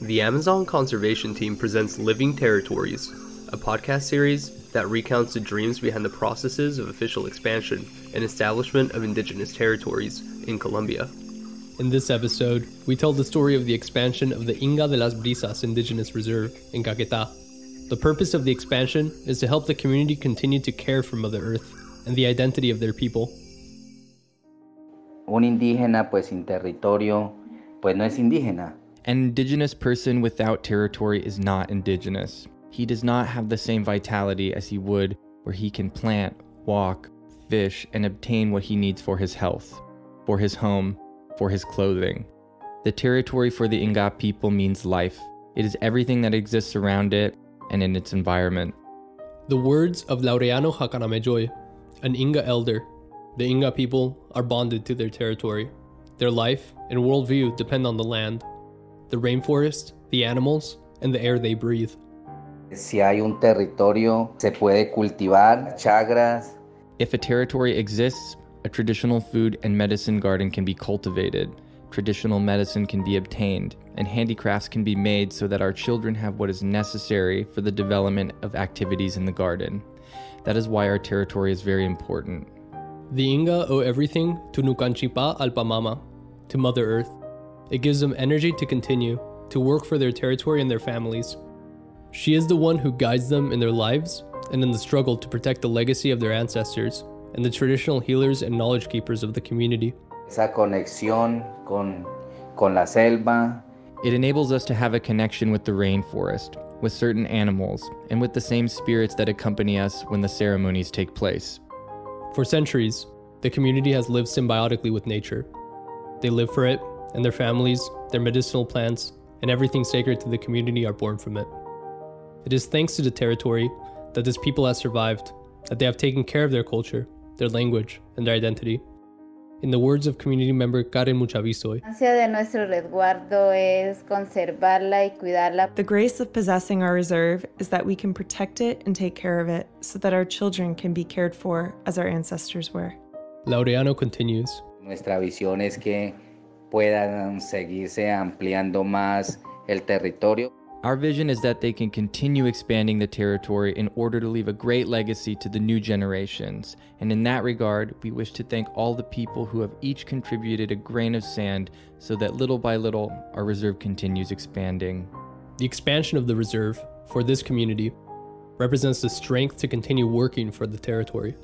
The Amazon Conservation Team presents Living Territories, a podcast series that recounts the dreams behind the processes of official expansion and establishment of indigenous territories in Colombia. In this episode, we tell the story of the expansion of the Inga de las Brisas Indigenous Reserve in Caquetá. The purpose of the expansion is to help the community continue to care for Mother Earth and the identity of their people. Un indígena, pues sin territorio, pues no es indígena. An indigenous person without territory is not indigenous. He does not have the same vitality as he would where he can plant, walk, fish, and obtain what he needs for his health, for his home, for his clothing. The territory for the Inga people means life. It is everything that exists around it and in its environment. The words of Laureano Hakanamejoy, an Inga elder. The Inga people are bonded to their territory. Their life and worldview depend on the land, the rainforest, the animals, and the air they breathe. Si hay un territorio, se puede cultivar chagras. If a territory exists, a traditional food and medicine garden can be cultivated, traditional medicine can be obtained, and handicrafts can be made so that our children have what is necessary for the development of activities in the garden. That is why our territory is very important. The Inga owe everything to Nukanchipa Alpamama, to Mother Earth. It gives them energy to continue, to work for their territory and their families. She is the one who guides them in their lives and in the struggle to protect the legacy of their ancestors and the traditional healers and knowledge keepers of the community. Esa conexión con la selva. It enables us to have a connection with the rainforest, with certain animals, and with the same spirits that accompany us when the ceremonies take place. For centuries, the community has lived symbiotically with nature. They live for it, and their families, their medicinal plants, and everything sacred to the community are born from it. It is thanks to the territory that this people has survived, that they have taken care of their culture, their language, and their identity. In the words of community member Karen Muchavisoy, the grace of possessing our reserve is that we can protect it and take care of it so that our children can be cared for as our ancestors were. Laureano continues, Nuestra visión es que puedan seguirse ampliando más el territorio. Our vision is that they can continue expanding the territory in order to leave a great legacy to the new generations. And in that regard, we wish to thank all the people who have each contributed a grain of sand so that little by little, our reserve continues expanding. The expansion of the reserve for this community represents the strength to continue working for the territory.